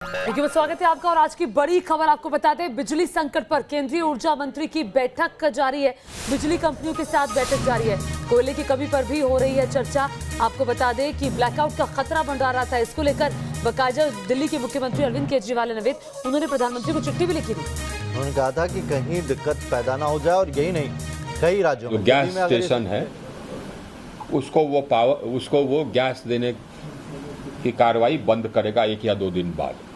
देखिए स्वागत है आपका और आज की बड़ी खबर आपको बता दें, बिजली संकट पर केंद्रीय ऊर्जा मंत्री की बैठक जारी है। बिजली कंपनियों के साथ बैठक जारी है। कोयले की कमी पर भी हो रही है चर्चा। आपको बता दें कि ब्लैकआउट का खतरा मंडरा रहा था। इसको लेकर बाकायदा दिल्ली के मुख्यमंत्री अरविंद केजरीवाल ने उन्होंने प्रधानमंत्री को चिट्ठी भी लिखी थी। उन्होंने कहा था कि कहीं दिक्कत पैदा ना हो जाए और यही नहीं, कई राज्यों में गैस स्टेशन है उसको वो गैस देने की कार्रवाई बंद करेगा 1 या 2 दिन बाद।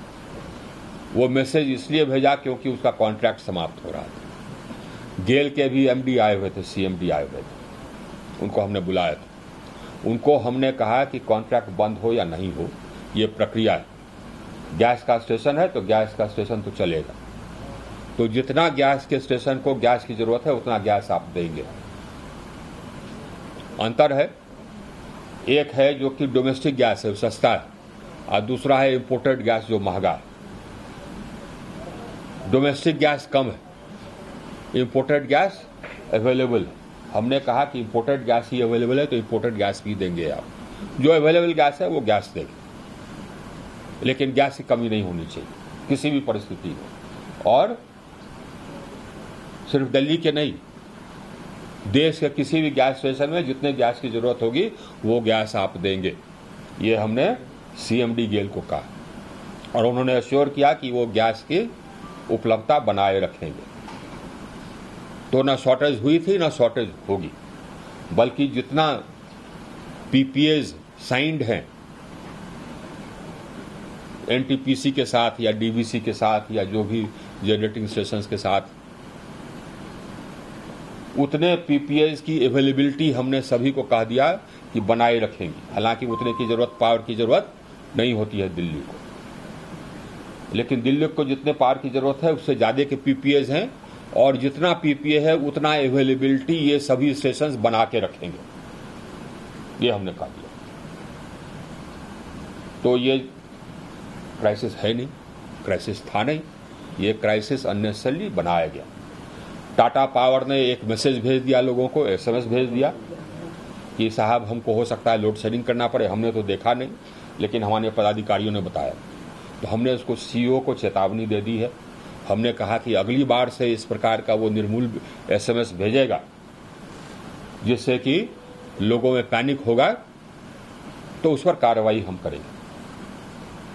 वो मैसेज इसलिए भेजा क्योंकि उसका कॉन्ट्रैक्ट समाप्त हो रहा था। गेल के भी एमडी आए हुए थे, सीएमडी आए हुए थे, उनको हमने बुलाया था। उनको हमने कहा कि कॉन्ट्रैक्ट बंद हो या नहीं हो, ये प्रक्रिया है। गैस का स्टेशन है तो गैस का स्टेशन तो चलेगा। तो जितना गैस के स्टेशन को गैस की जरूरत है उतना गैस आप देंगे। अंतर है, एक है जो कि डोमेस्टिक गैस है, वो सस्ता है, और दूसरा है इंपोर्टेड गैस जो महंगा है। डोमेस्टिक गैस कम है, इंपोर्टेड गैस अवेलेबल है। हमने कहा कि इंपोर्टेड गैस ही अवेलेबल है तो इंपोर्टेड गैस भी देंगे आप। जो अवेलेबल गैस है वो गैस देंगे, लेकिन गैस की कमी नहीं होनी चाहिए किसी भी परिस्थिति में। और सिर्फ दिल्ली के नहीं, देश के किसी भी गैस स्टेशन में जितने गैस की जरूरत होगी वो गैस आप देंगे। ये हमने सीएमडी गेल को कहा और उन्होंने अश्योर किया कि वो गैस की उपलब्धता बनाए रखेंगे। तो ना शॉर्टेज हुई थी ना शॉर्टेज होगी, बल्कि जितना पीपीएज साइंड हैं एनटीपीसी के साथ या डीवीसी के साथ या जो भी जनरेटिंग स्टेशंस के साथ, उतने पीपीएज की अवेलेबिलिटी हमने सभी को कह दिया कि बनाए रखेंगे। हालांकि उतने की जरूरत, पावर की जरूरत नहीं होती है दिल्ली को, लेकिन दिल्ली को जितने पावर की जरूरत है उससे ज्यादा के पीपीएज हैं, और जितना पीपीए है उतना अवेलेबिलिटी ये सभी स्टेशंस बना के रखेंगे, ये हमने कहा दिया। तो ये क्राइसिस है नहीं, क्राइसिस था नहीं, ये क्राइसिस अननेसेसरली बनाया गया। टाटा पावर ने एक मैसेज भेज दिया लोगों को, एसएमएस भेज दिया कि साहब हमको हो सकता है लोड शेडिंग करना पड़े। हमने तो देखा नहीं, लेकिन हमारे पदाधिकारियों ने बताया, तो हमने उसको सीईओ को चेतावनी दे दी है। हमने कहा कि अगली बार से इस प्रकार का वो निर्मूल एसएमएस भेजेगा जिससे कि लोगों में पैनिक होगा, तो उस पर कार्रवाई हम करेंगे,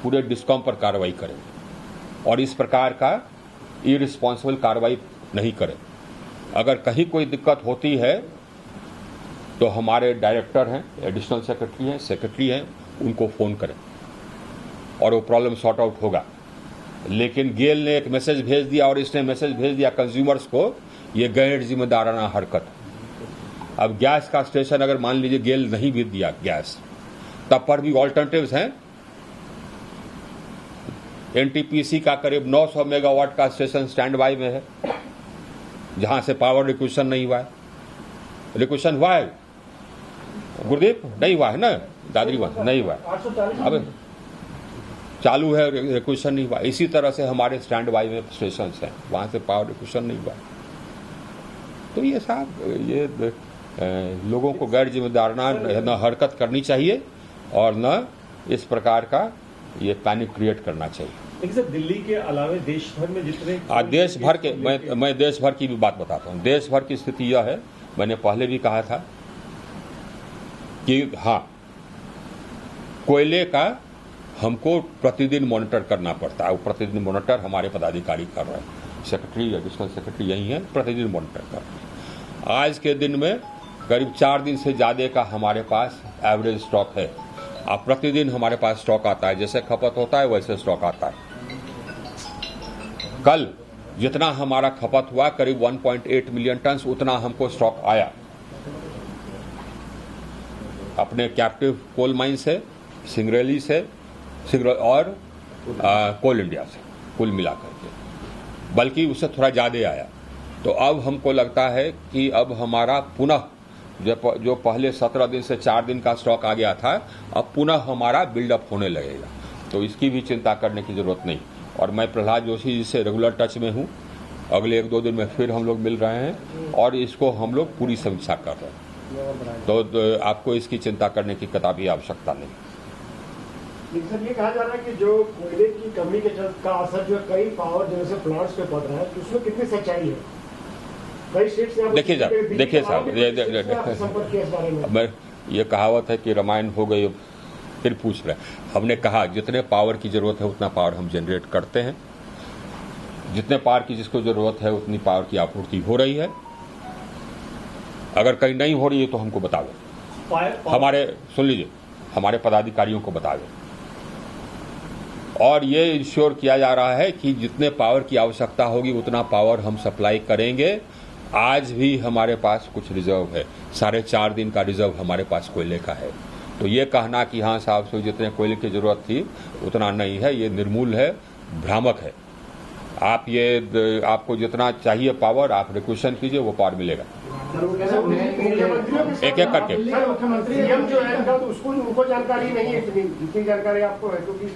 पूरे डिस्कॉम पर कार्रवाई करेंगे और इस प्रकार का इररिस्पॉन्सिबल कार्रवाई नहीं करें। अगर कहीं कोई दिक्कत होती है तो हमारे डायरेक्टर हैं, एडिशनल सेक्रेटरी हैं, उनको फोन करें और वो प्रॉब्लम सॉर्ट आउट होगा। लेकिन गेल ने एक मैसेज भेज दिया और इसने मैसेज भेज दिया कंज्यूमर्स को, ये गैर जिम्मेदाराना हरकत। अब गैस का स्टेशन अगर मान लीजिए गेल नहीं भी दिया गैस, तब पर भी ऑल्टरनेटिव्स हैं। एनटीपीसी का करीब 900 मेगावाट का स्टेशन स्टैंड बाय में है, जहां से पावर रिक्वेशन नहीं हुआ है। रिक्वेशन हुआ है गुरदीप? नहीं हुआ है ना, दादरीवाल नहीं हुआ है, अब चालू है, रिक्वेशन नहीं हुआ। इसी तरह से हमारे स्टैंड बाय में स्टेशन हैं, वहां से पावर रिक्वेशन नहीं हुआ। तो ये साहब, ये लोगों को गैर जिम्मेदाराना न हरकत करनी चाहिए और न इस प्रकार का ये पैनिक क्रिएट करना चाहिए। लेकिन सर, दिल्ली के अलावे देश भर में जितने देश भर के, मैं देश भर की भी बात बताता हूँ। देश भर की स्थिति यह है, मैंने पहले भी कहा था कि हाँ, कोयले का हमको प्रतिदिन मॉनिटर करना पड़ता है। वो प्रतिदिन मॉनिटर हमारे पदाधिकारी कर रहे हैं, सेक्रेटरी, एडिशनल सेक्रेटरी यही है, प्रतिदिन मॉनिटर कर रहे हैं। आज के दिन में करीब 4 दिन से ज़्यादा का हमारे पास एवरेज स्टॉक है। अब प्रतिदिन हमारे पास स्टॉक आता है, जैसे खपत होता है वैसे स्टॉक आता है। कल जितना हमारा खपत हुआ करीब 1.8 मिलियन टन, उतना हमको स्टॉक आया अपने कैप्टिव कोल माइन से, सिंगरेली से और कोल इंडिया से, कुल मिलाकर के, बल्कि उससे थोड़ा ज़्यादा आया। तो अब हमको लगता है कि अब हमारा पुनः जो पहले 17 दिन से 4 दिन का स्टॉक आ गया था, अब पुनः हमारा बिल्डअप होने लगेगा। तो इसकी भी चिंता करने की जरूरत नहीं। और मैं प्रहलाद जोशी जी से रेगुलर टच में हूँ, अगले 1-2 दिन में फिर हम लोग मिल रहे हैं और इसको हम लोग पूरी समीक्षा कर रहे हैं। तो आपको इसकी चिंता करने की कदापि आवश्यकता नहीं। लेकिन सर ये कहा जा रहा है कि जो कोयले की कमी के का असर जो कई पावर जनरेशन प्लांट्स पे पड़ रहा है, तो उसमें कितनी सच्चाई है? कई स्टेट से देखिए साहब, संपर्क किया इस बारे में। मैं ये कहावत है कि रामायण हो गई, फिर पूछ रहे। हमने कहा जितने पावर की जरूरत है उतना पावर हम जनरेट करते हैं, जितने पावर की जिसको जरूरत है उतनी पावर की आपूर्ति हो रही है। अगर कहीं नहीं हो रही है तो हमको बतावे, हमारे सुन लीजिए, हमारे पदाधिकारियों को बतावे। और ये इंश्योर किया जा रहा है कि जितने पावर की आवश्यकता होगी उतना पावर हम सप्लाई करेंगे। आज भी हमारे पास कुछ रिजर्व है, 4.5 दिन का रिजर्व हमारे पास कोयले का है। तो ये कहना कि हाँ साहब से जितने कोयले की जरूरत थी उतना नहीं है, ये निर्मूल है, भ्रामक है। आप ये आपको जितना चाहिए पावर आप रिक्वेशन कीजिए, वो पावर मिलेगा एक एक करके। मुख्यमंत्री सीएम जो है तो उसको उनको जानकारी नहीं है, जितनी जानकारी आपको है, क्योंकि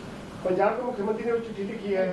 पंजाब के मुख्यमंत्री ने चिट्ठी लिखी है।